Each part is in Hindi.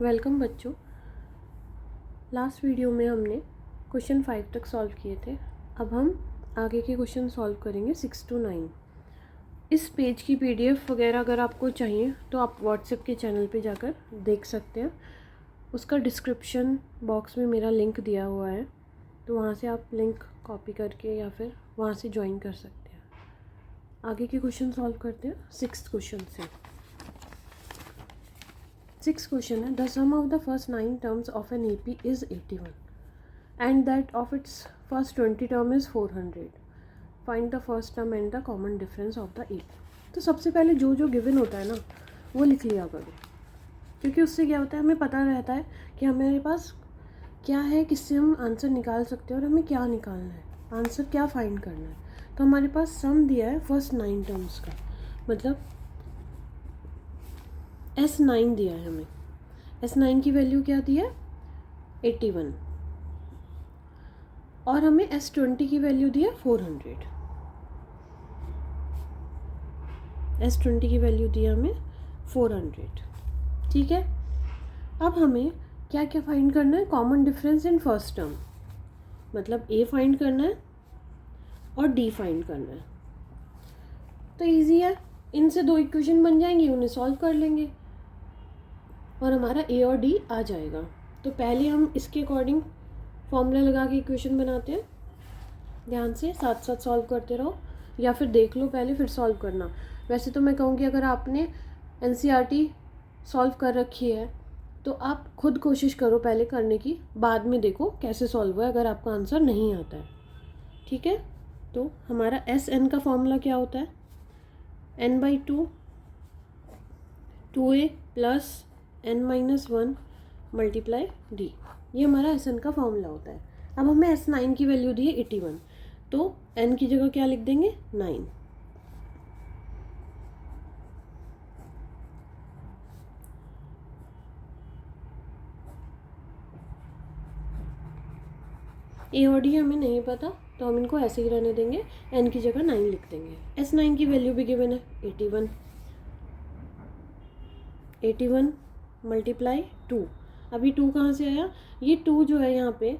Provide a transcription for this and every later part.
वेलकम बच्चों। लास्ट वीडियो में हमने क्वेश्चन 5 तक सॉल्व किए थे। अब हम आगे के क्वेश्चन सॉल्व करेंगे 6 to 9। इस पेज की पीडीएफ वगैरह अगर आपको चाहिए तो आप व्हाट्सएप के चैनल पे जाकर देख सकते हैं। उसका डिस्क्रिप्शन बॉक्स में मेरा लिंक दिया हुआ है, तो वहाँ से आप लिंक कॉपी करके या फिर वहाँ से ज्वाइन कर सकते हैं। आगे के क्वेश्चन सॉल्व करते हैं 6th क्वेश्चन से। 6th क्वेश्चन है, the sum of the first 9 terms of an AP is 81 and that of its first 20 term is 400। Find the first term and the common difference of the AP. तो सबसे पहले जो गिवन होता है ना वो लिख लिया करो, क्योंकि उससे क्या होता है, हमें पता रहता है कि हमारे पास क्या है, किससे हम आंसर निकाल सकते हैं और हमें क्या निकालना है, आंसर क्या फाइंड करना है। तो हमारे पास सम दिया है फर्स्ट 9 टर्म्स का, मतलब S9 दिया है हमें। S9 की वैल्यू क्या दी है 81 और हमें S20 की वैल्यू दी है 400। S20 की वैल्यू दी है हमें 400। ठीक है, अब हमें क्या क्या फाइंड करना है, common difference in first term, मतलब A फाइंड करना है और D फाइंड करना है। तो इजी है, इनसे 2 इक्वेशन बन जाएंगी, उन्हें सॉल्व कर लेंगे और हमारा A और D आ जाएगा। तो पहले हम इसके अकॉर्डिंग फॉर्मूला लगा के इक्वेशन बनाते हैं। ध्यान से साथ साथ सॉल्व करते रहो या फिर देख लो पहले फिर सॉल्व करना। वैसे तो मैं कहूँगी अगर आपने NCERT सॉल्व कर रखी है तो आप खुद कोशिश करो पहले करने की, बाद में देखो कैसे सॉल्व हुआ है अगर आपका आंसर नहीं आता है। ठीक है, तो हमारा SN का फॉर्मूला क्या होता है, n/2 2a plus n-1 multiply d। ये हमारा SN का फॉर्मूला होता है। अब हमें S9 की वैल्यू दी है 81, तो n की जगह क्या लिख देंगे 9। A और D हमें नहीं पता तो हम इनको ऐसे ही रहने देंगे, n की जगह 9 लिख देंगे। S9 की वैल्यू भी गिवन है 81 मल्टीप्लाई 2। अभी 2 कहाँ से आया, ये 2 जो है यहाँ पे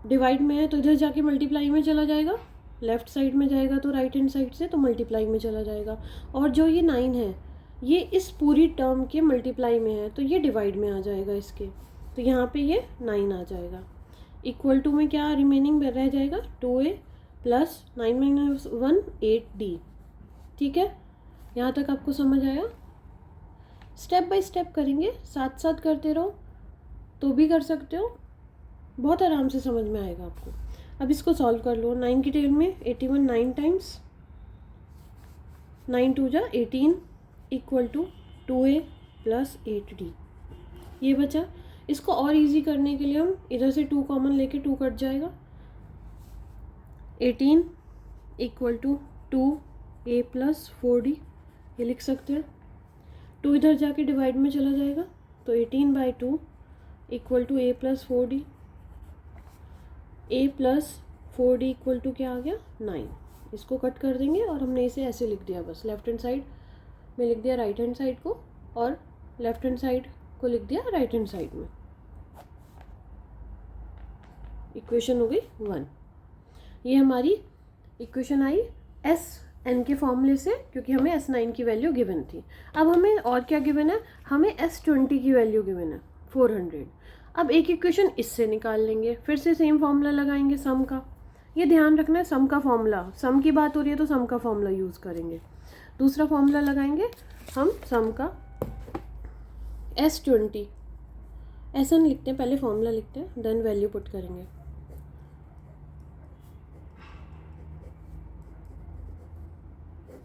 डिवाइड में है तो इधर जाके मल्टीप्लाई में चला जाएगा, लेफ्ट साइड में जाएगा तो राइट हैंड साइड से तो मल्टीप्लाई में चला जाएगा। और जो ये 9 है ये इस पूरी टर्म के मल्टीप्लाई में है तो ये डिवाइड में आ जाएगा इसके, तो यहाँ पे ये 9 आ जाएगा। इक्वल टू में क्या रिमेनिंग रह जाएगा 2a प्लस 9-1 8d। ठीक है, यहाँ तक आपको समझ आया। स्टेप बाय स्टेप करेंगे, साथ साथ करते रहो तो भी कर सकते हो, बहुत आराम से समझ में आएगा आपको। अब इसको सॉल्व कर लो। 9 की टेबल में 81 9 टाइम्स 9 2 जा 18 equal to 2a plus 8d। ये बचा। इसको और इजी करने के लिए हम इधर से 2 कॉमन लेके 2 कट जाएगा। 18 equal to 2a plus 4d, ये लिख सकते हैं। 2 इधर जाके डिवाइड में चला जाएगा तो 18/2 equal to a plus 4d। a plus 4d equal to क्या आ गया 9। इसको कट कर देंगे और हमने इसे ऐसे लिख दिया, बस लेफ्ट हैंड साइड में लिख दिया राइट हैंड साइड को और लेफ्ट हैंड साइड को लिख दिया राइट हैंड साइड में। इक्वेशन हो गई 1। ये हमारी इक्वेशन आई SN के फॉर्मूले से, क्योंकि हमें S9 की वैल्यू गिवन थी। अब हमें और क्या गिवन है, हमें S20 की वैल्यू गिवन है 400। अब एक इक्वेशन इससे निकाल लेंगे, फिर से सेम फॉर्मूला लगाएंगे सम का। ये ध्यान रखना है, सम का फॉर्मूला, सम की बात हो रही है तो सम का फॉर्मूला यूज़ करेंगे। दूसरा फॉर्मूला लगाएंगे हम सम का S20। SN लिखते हैं, पहले फॉर्मूला लिखते हैं देन वैल्यू पुट करेंगे।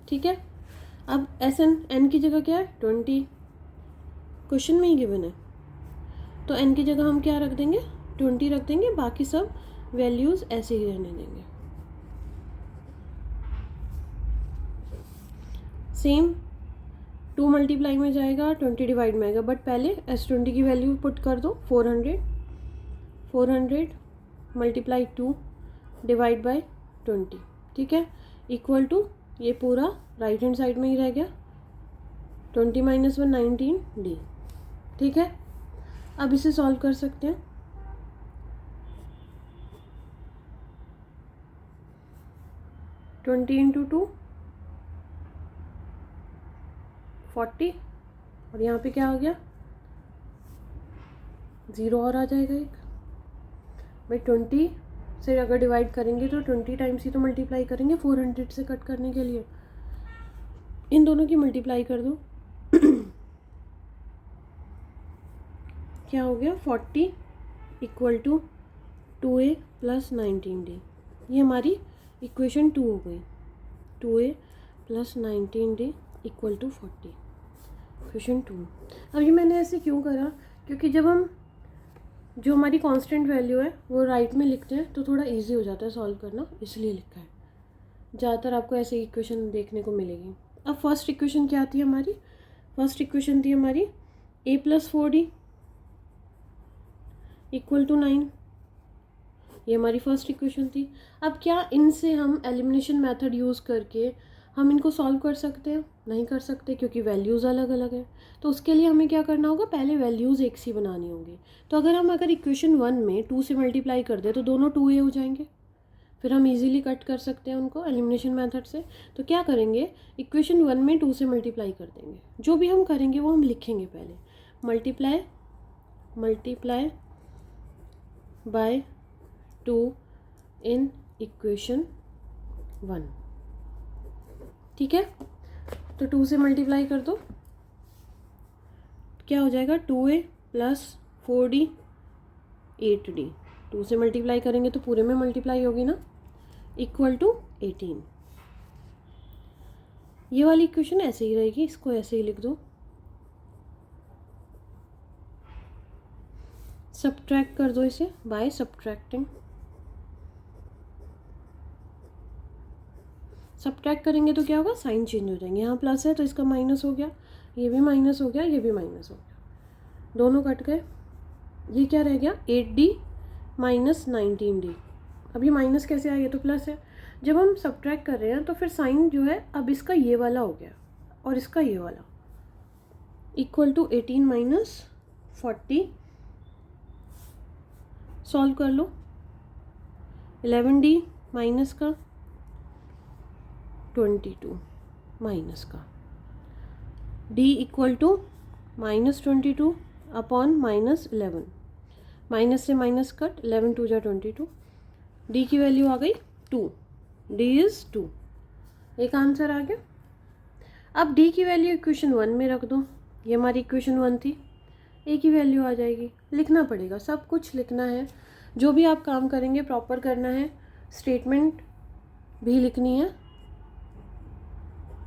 ठीक है, अब SN n की जगह क्या है 20, क्वेश्चन में ही गिवन है तो n की जगह हम क्या रख देंगे 20 रख देंगे, बाकी सब वैल्यूज़ ऐसे ही रहने देंगे। सेम 2 मल्टीप्लाई में जाएगा 20 डिवाइड में आएगा, बट पहले S20 की वैल्यू पुट कर दो 400 मल्टीप्लाई 2 डिवाइड बाय 20। ठीक है, इक्वल टू ये पूरा राइट हैंड साइड में ही रह गया 20-1 19d। ठीक है, अब इसे सॉल्व कर सकते हैं। ट्वेंटी इंटू टू 40 और यहाँ पे क्या आ गया 0 और आ जाएगा एक। भाई 20 से अगर डिवाइड करेंगे तो 20 टाइम्स ही तो मल्टीप्लाई करेंगे 400 से कट करने के लिए। इन दोनों की मल्टीप्लाई कर दो क्या हो गया 40 equal to 2a plus 19d। ये हमारी इक्वेशन 2 हो गई। 2a plus 19d equal to 40, equation 2। अब ये मैंने ऐसे क्यों करा, क्योंकि जब हम जो हमारी कांस्टेंट वैल्यू है वो राइट में लिखते हैं तो थोड़ा इजी हो जाता है सॉल्व करना, इसलिए लिखा है। ज़्यादातर आपको ऐसे इक्वेशन देखने को मिलेगी। अब फर्स्ट इक्वेशन क्या थी हमारी, फर्स्ट इक्वेशन थी हमारी a plus 4d equal to 9। ये हमारी फर्स्ट इक्वेशन थी। अब क्या इनसे हम एलिमिनेशन मेथड यूज़ करके हम इनको सॉल्व कर सकते हैं? नहीं कर सकते, क्योंकि वैल्यूज़ अलग अलग है। तो उसके लिए हमें क्या करना होगा, पहले वैल्यूज़ एक सी बनानी होंगी। तो अगर इक्वेशन 1 में 2 से मल्टीप्लाई कर दें तो दोनों 2a हो जाएंगे, फिर हम इजीली कट कर सकते हैं उनको एलिमिनेशन मेथड से। तो क्या करेंगे, इक्वेशन 1 में 2 से मल्टीप्लाई कर देंगे। जो भी हम करेंगे वो हम लिखेंगे पहले, मल्टीप्लाई बाय 2 इन इक्वेशन 1। ठीक है, तो 2 से मल्टीप्लाई कर दो, क्या हो जाएगा 2a प्लस 4d 8d। 2 से मल्टीप्लाई करेंगे तो पूरे में मल्टीप्लाई होगी ना, इक्वल टू 18। ये वाली इक्वेशन ऐसे ही रहेगी, इसको ऐसे ही लिख दो। सब्ट्रैक्ट कर दो इसे बाय सब्ट्रैक्टिंग। सब्ट्रैक्ट करेंगे तो क्या होगा, साइन चेंज हो जाएंगे। यहाँ प्लस है तो इसका माइनस हो गया, ये भी माइनस हो गया, ये भी माइनस हो गया, दोनों कट गए। ये क्या रह गया 8d माइनस 19d। अब ये माइनस कैसे आया, ये तो प्लस है। जब हम सब्ट्रैक्ट कर रहे हैं तो फिर साइन जो है अब इसका ये वाला हो गया और इसका ये वाला, इक्वल टू 18 माइनस 40। सॉल्व कर लो, 11d माइनस का 22 माइनस का d equal to minus 22 upon minus 11। Minus से माइनस कट, 11 2 जा 22, d की वैल्यू आ गई 2, d इज़ 2। एक आंसर आ गया। अब d की वैल्यू इक्वेशन 1 में रख दो, ये हमारी इक्वेशन 1 थी, a की वैल्यू आ जाएगी। लिखना पड़ेगा, सब कुछ लिखना है, जो भी आप काम करेंगे प्रॉपर करना है, स्टेटमेंट भी लिखनी है।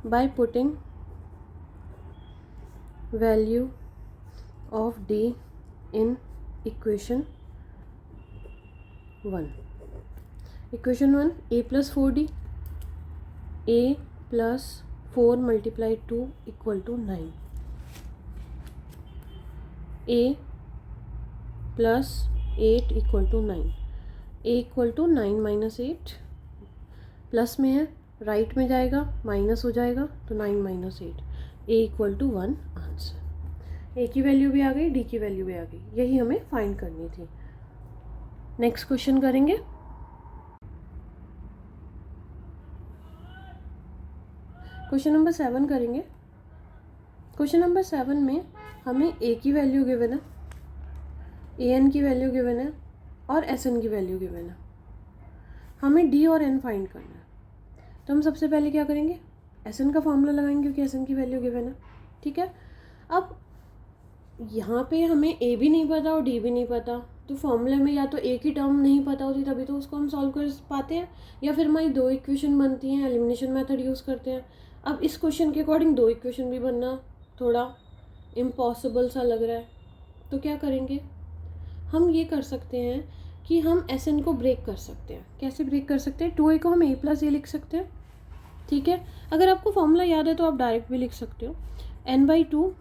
by putting value of d in equation 1। equation 1 a plus 4d, a plus 4 multiplied 2 equal to 9, a plus 8 equal to 9, a equal to 9 minus 8, plus में है राइट में जाएगा माइनस हो जाएगा तो 9 minus 8, a equal to 1 answer. a की वैल्यू भी आ गई, d की वैल्यू भी आ गई, यही हमें फाइंड करनी थी। नेक्स्ट क्वेश्चन करेंगे। क्वेश्चन नंबर 7 करेंगे। क्वेश्चन नंबर 7 में हमें a की वैल्यू गिवन है, an की वैल्यू गिवन है और sn की वैल्यू गिवन है। हमें d और n फाइंड करना है। तो हम सबसे पहले क्या करेंगे, sn का फॉर्मूला लगाएंगे, क्योंकि sn की वैल्यू गिवन है। ठीक है, अब यहाँ पे हमें a भी नहीं पता और d भी नहीं पता, तो फॉर्मूले में या तो एक ही टर्म नहीं पता होती तभी तो उसको हम सॉल्व कर पाते हैं, या फिर हमारी 2 इक्वेशन बनती हैं, एलिमिनेशन मेथड यूज़ करते हैं। अब इस क्वेश्चन के अकॉर्डिंग 2 इक्वेशन भी बनना थोड़ा इम्पॉसिबल सा लग रहा है, तो क्या करेंगे, हम ये कर सकते हैं कि हम sn को ब्रेक कर सकते हैं। कैसे ब्रेक कर सकते हैं, 2a को हम a प्लस a लिख सकते हैं। ठीक है, अगर आपको फॉर्मूला याद है तो आप डायरेक्ट भी लिख सकते हो, n/2।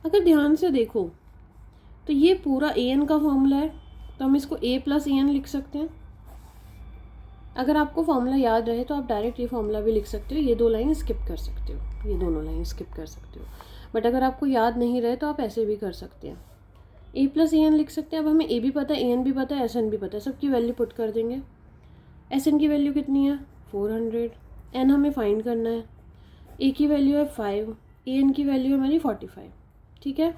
अगर ध्यान से देखो तो ये पूरा an का फॉर्मूला है, तो हम इसको a प्लस an लिख सकते हैं। अगर आपको फॉर्मूला याद रहे तो आप डायरेक्ट ये फॉर्मूला भी लिख सकते हो, ये 2 लाइन स्किप कर सकते हो, ये दोनों लाइन स्किप कर सकते हो। बट अगर आपको याद नहीं रहे तो आप ऐसे भी कर सकते हैं, ए प्लस ए एन लिख सकते हैं। अब हमें ए भी पता है, ए एन भी पता है, एस एन भी पता है, सबकी वैल्यू पुट कर देंगे। एस एन की वैल्यू कितनी है 400, एन हमें फाइंड करना है, ए की वैल्यू है 5, ए एन की वैल्यू है हमारी 45। ठीक है,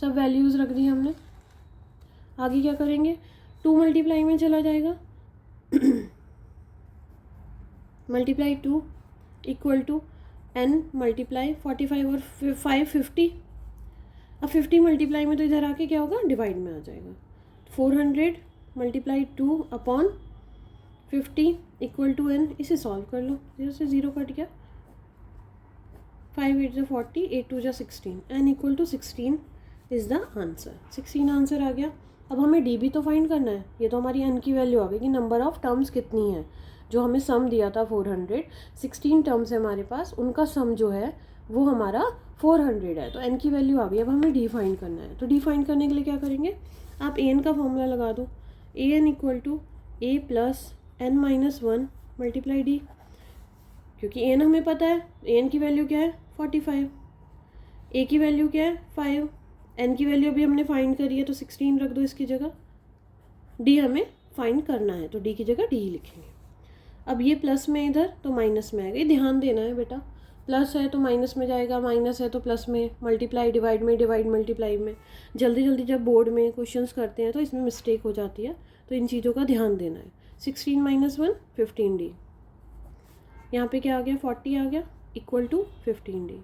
सब वैल्यूज़ रख दी हमने। आगे क्या करेंगे, 2 मल्टीप्लाई में चला जाएगा multiply 2 equal to n multiply 45 और 5 50। अब 50 मल्टीप्लाई में तो इधर आके क्या होगा, डिवाइड में आ जाएगा। 400 multiply 2 upon 50 equal to n. इसे सॉल्व कर लो, 0 से 0 कट गया, 5 8 जो 40, 8 2 जो 16, n equal to 16 is the answer. 16 answer आ गया। अब हमें डी भी तो फाइंड करना है। ये तो हमारी एन की वैल्यू आ गई कि नंबर ऑफ टर्म्स कितनी है, जो हमें सम दिया था 400, 16 टर्म्स है हमारे पास, उनका सम जो है वो हमारा 400 है। तो एन की वैल्यू आ गई। अब हमें डी फाइंड करना है। तो डी फाइंड करने के लिए क्या करेंगे, आप ए एन का फॉर्मूला लगा दो। A n equal to a plus n minus 1 multiply d, क्योंकि ए एन हमें पता है, ए एन की वैल्यू क्या है 45, ए की वैल्यू क्या है 5, एन की वैल्यू अभी हमने फाइंड करी है तो 16 रख दो इसकी जगह। डी हमें फाइंड करना है तो डी की जगह डी ही लिखेंगे। अब ये प्लस में इधर तो माइनस में आएगा, ये ध्यान देना है बेटा। प्लस है तो माइनस में जाएगा, माइनस है तो प्लस में, मल्टीप्लाई डिवाइड में, डिवाइड मल्टीप्लाई में। जल्दी जल्दी जब बोर्ड में क्वेश्चंस करते हैं तो इसमें मिस्टेक हो जाती है, तो इन चीज़ों का ध्यान देना है। 16 माइनस 1 15 डी, यहाँ पे क्या आ गया 40 आ गया इक्वल टू 15 डी।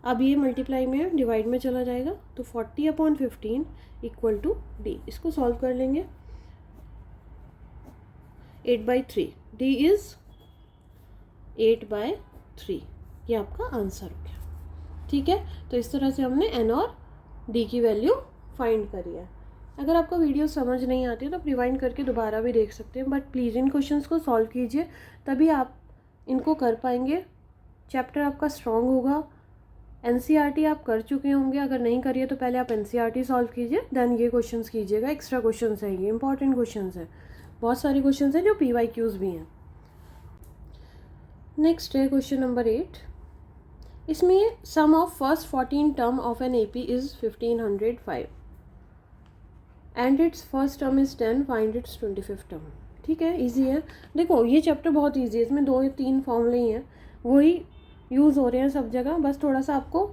अब ये मल्टीप्लाई में डिवाइड में चला जाएगा तो 40 अपॉन 15 इक्वल टू डी। इसको सॉल्व कर लेंगे, 8/3, डी इज़ 8/3, ये आपका आंसर हो गया। ठीक है, तो इस तरह से हमने एन और डी की वैल्यू फाइंड करी है। अगर आपको वीडियो समझ नहीं आती है तो आप रिवाइंड करके दोबारा भी देख सकते हैं, बट प्लीज़ इन क्वेश्चंस को सॉल्व कीजिए, तभी आप इनको कर पाएंगे, चैप्टर आपका स्ट्रॉन्ग होगा। एनसीईआरटी आप कर चुके होंगे, अगर नहीं करिए तो पहले आप एनसीईआरटी सॉल्व कीजिए, देन ये क्वेश्चंस कीजिएगा। एक्स्ट्रा क्वेश्चंस है, ये इंपॉर्टेंट क्वेश्चंस है, बहुत सारे क्वेश्चंस हैं जो PYQs भी हैं। नेक्स्ट है क्वेश्चन नंबर 8। इसमें sum of first 14 term of an AP is 1505 and its first term is 10, find its 25th term. ठीक है, इजी है। देखो ये चैप्टर बहुत इजी है, इसमें 2 या 3 फॉर्मूले ही हैं, वही यूज़ हो रहे हैं सब जगह, बस थोड़ा सा आपको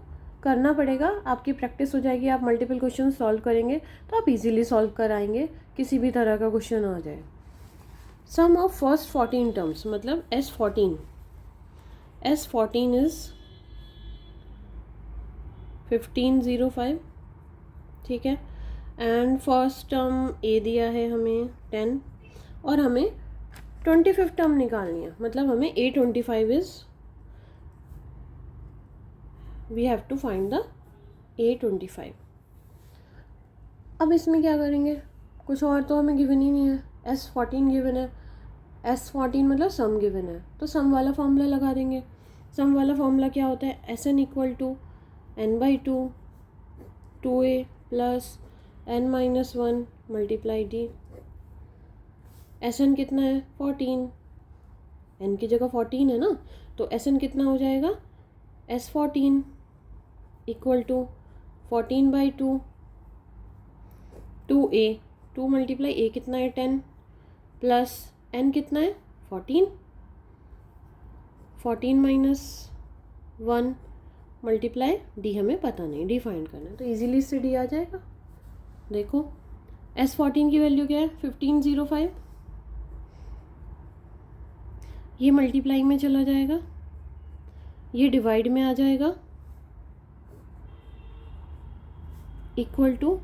करना पड़ेगा, आपकी प्रैक्टिस हो जाएगी, आप मल्टीपल क्वेश्चन सॉल्व करेंगे तो आप इजीली सॉल्व कर आएंगे, किसी भी तरह का क्वेश्चन आ जाए। सम ऑफ फर्स्ट 14 टर्म्स मतलब S14 इज़ 1505। ठीक है, एंड फर्स्ट टर्म ए दिया है हमें 10, और हमें 25th टर्म निकालनी है, मतलब हमें A25 is, we have to find the A25। अब इसमें क्या करेंगे, कुछ और तो हमें गिवन ही नहीं है, S14 गिवन है, S14 मतलब सम गिवन है, तो सम वाला फॉर्मूला लगा देंगे। सम वाला फॉर्मूला क्या होता है, SN equal to n/2 2a plus n-1 multiply d. SN कितना है 14, n की जगह 14 है ना, तो SN कितना हो जाएगा, S14 equal to 14/2 2a, 2 multiply a कितना है 10 प्लस n कितना है 14, 14 माइनस 1 मल्टीप्लाई डी, हमें पता नहीं, डी फाइंड करना है, तो इजीली इससे डी आ जाएगा। देखो S14 की वैल्यू क्या है 1505, ये मल्टीप्लाई में चला जाएगा, ये डिवाइड में आ जाएगा, इक्वल टू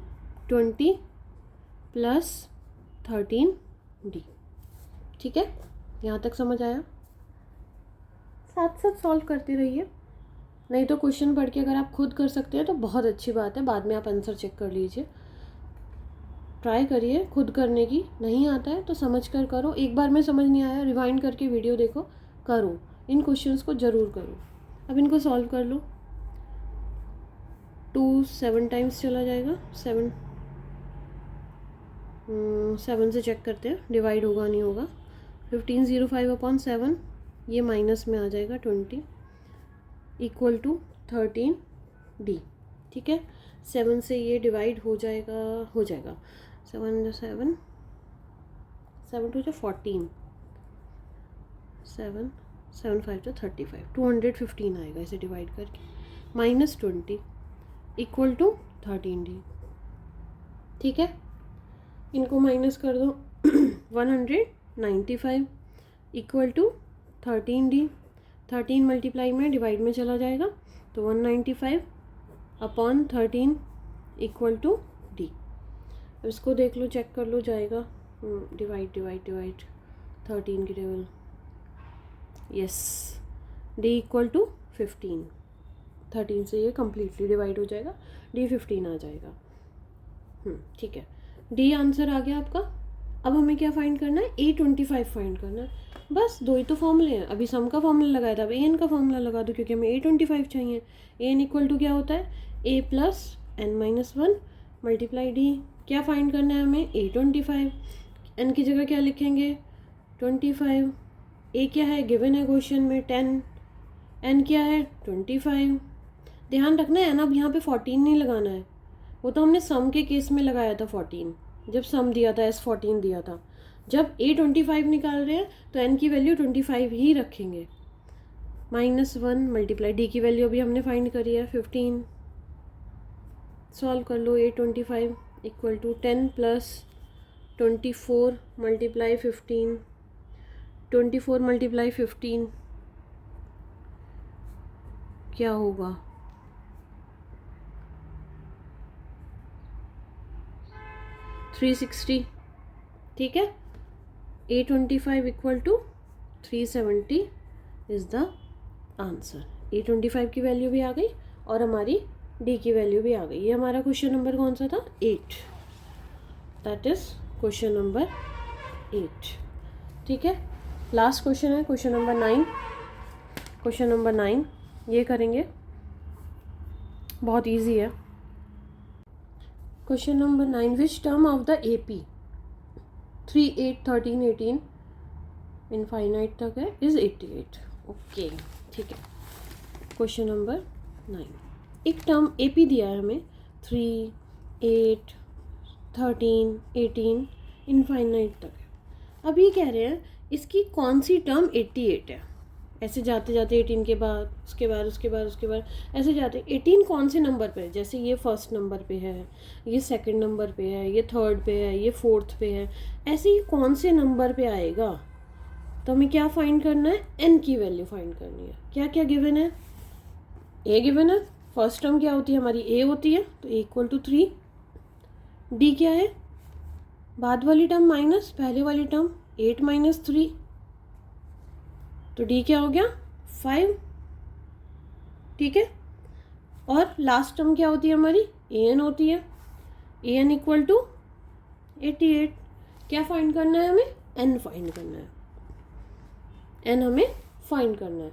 20 प्लस 13 डी। ठीक है, यहाँ तक समझ आया? साथ साथ सॉल्व करते रहिए, नहीं तो क्वेश्चन पढ़ के अगर आप खुद कर सकते हैं तो बहुत अच्छी बात है, बाद में आप आंसर चेक कर लीजिए। ट्राई करिए खुद करने की, नहीं आता है तो समझ कर करो, एक बार में समझ नहीं आया रिवाइंड करके वीडियो देखो, करो, इन क्वेश्चंस को ज़रूर करो। अब इनको सॉल्व कर लो, 2 7 टाइम्स चला जाएगा, 7 से चेक करते हैं डिवाइड होगा नहीं होगा। 1505 अपॉन 7, ये माइनस में आ जाएगा 20 इक्वल टू 13 डी। ठीक है, 7 से ये डिवाइड हो जाएगा 7 7 7 टू 14, 7 7 5 to 35, 215 आएगा इसे डिवाइड करके, -20 इक्वल टू 13D। ठीक है, इनको माइनस कर दो 195 इक्वल टू 13D। 13 मल्टीप्लाई में डिवाइड में चला जाएगा तो 195 अपॉन 13 इक्वल टू D। अब इसको देख लो, चेक कर लो, जाएगा डिवाइड 13 की table, yes, D equal to 15। 13 से ये कम्प्लीटली डिवाइड हो जाएगा, D 15 आ जाएगा। ठीक है, D आंसर आ गया आपका। अब हमें क्या फाइंड करना है, A25 फाइंड करना है। बस दो ही तो फॉर्मूले हैं, अभी सम का फॉर्मूला लगाया था, अब AN का फॉर्मूला लगा दो क्योंकि हमें A25 चाहिए। AN इक्वल टू क्या होता है, A plus n-1 multiply D। क्या फाइंड करना है हमें, A25। n की जगह क्या लिखेंगे, 25। A क्या है, गिवन है क्वेश्चन में 10, n क्या है 25। ध्यान रखना है n, अब यहाँ पे 14 नहीं लगाना है, वो तो हमने सम के केस में लगाया था 14, जब सम दिया था S14 दिया था। जब A25 निकाल रहे हैं तो n की वैल्यू 25 ही रखेंगे। -1 मल्टीप्लाई D की वैल्यू अभी हमने फाइंड करी है 15। सॉल्व कर लो, A25 equal to 10 plus 24 multiply 15, 24 multiply 15 क्या होगा, 360। ठीक है, A25 equal to 370 is the answer. A25 की वैल्यू भी आ गई और हमारी D की वैल्यू भी आ गई। ये हमारा क्वेश्चन नंबर कौन सा था, 8, दैट इज़ क्वेश्चन नंबर 8। ठीक है, लास्ट क्वेश्चन है क्वेश्चन नंबर 9। क्वेश्चन नंबर 9 ये करेंगे, बहुत इजी है। Question number 9, which term of the AP 3, 8, 13, 18 infinite तक है इज़ 88। ओके, ठीक है। क्वेश्चन नंबर 9, एक टर्म AP दिया है हमें 3, 8, 13, 18 इनफाइनाइट तक है। अब ये कह रहे हैं इसकी कौन सी टर्म 88 है। ऐसे जाते जाते 18 के बाद उसके बाद उसके बाद उसके बाद ऐसे जाते 18 कौन से नंबर पे है, जैसे ये फर्स्ट नंबर पे है, ये सेकंड नंबर पे है, ये थर्ड पे है, ये फोर्थ पे है, ऐसे ही कौन से नंबर पे आएगा। तो हमें क्या फाइंड करना है, n की वैल्यू फाइंड करनी है। क्या क्या गिवन है, a गिवन है, फर्स्ट टर्म क्या होती है हमारी, a होती है, तो a इक्वल टू 3। d क्या है, बाद वाली टर्म माइनस पहले वाली टर्म 8 माइनस 3, तो d क्या हो गया 5। ठीक है, और लास्ट टर्म क्या होती है हमारी, an होती है, an इक्वल टू 88। क्या फाइंड करना है हमें, n फाइंड करना है, n हमें फाइंड करना है।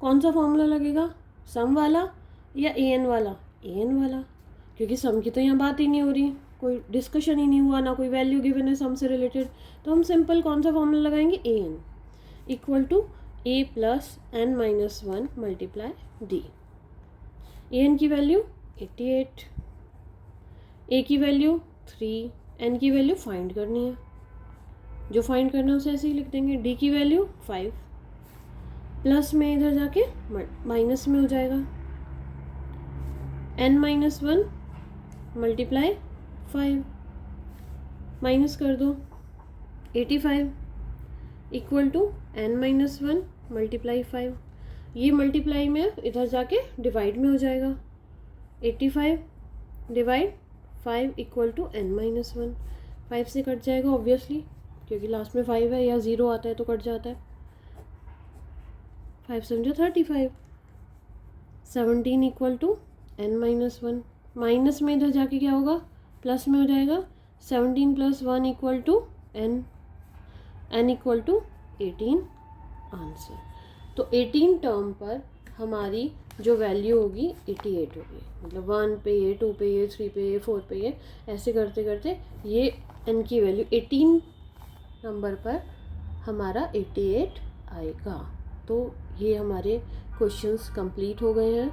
कौन सा फॉर्मूला लगेगा, सम वाला या an वाला, an वाला, क्योंकि सम की तो यहाँ बात ही नहीं हो रही, कोई डिस्कशन ही नहीं हुआ, ना कोई वैल्यू गिवन है सम से रिलेटेड, तो हम सिंपल कौन सा फॉर्मूला लगाएंगे, an equal to a plus n-1 multiply d। an की वैल्यू 88, a की वैल्यू 3, n की वैल्यू फाइंड करनी है, जो फाइंड करना है उसे ऐसे ही लिख देंगे, d की वैल्यू 5, प्लस में इधर जाके माइनस में हो जाएगा, n-1 मल्टीप्लाई 5, माइनस कर दो 85 इक्वल टू n-1 मल्टीप्लाई 5, ये मल्टीप्लाई में इधर जाके डिवाइड में हो जाएगा, 85 डिवाइड 5 इक्वल टू n-1। 5 से कट जाएगा ऑब्वियसली, क्योंकि लास्ट में 5 है या 0 आता है तो कट जाता है। 5 7 35, 17 इक्वल टू n-1, माइनस में इधर जाके क्या होगा, प्लस में हो जाएगा, 17 plus 1 equal to n equal to 18 answer. तो 18 टर्म पर हमारी जो वैल्यू होगी 88 होगी, मतलब 1 पे ये, 2 पे ये, 3 पे ये, 4 पे ये, ऐसे करते करते ये n की वैल्यू 18 नंबर पर हमारा 88 आएगा। तो ये हमारे क्वेश्चंस कंप्लीट हो गए हैं।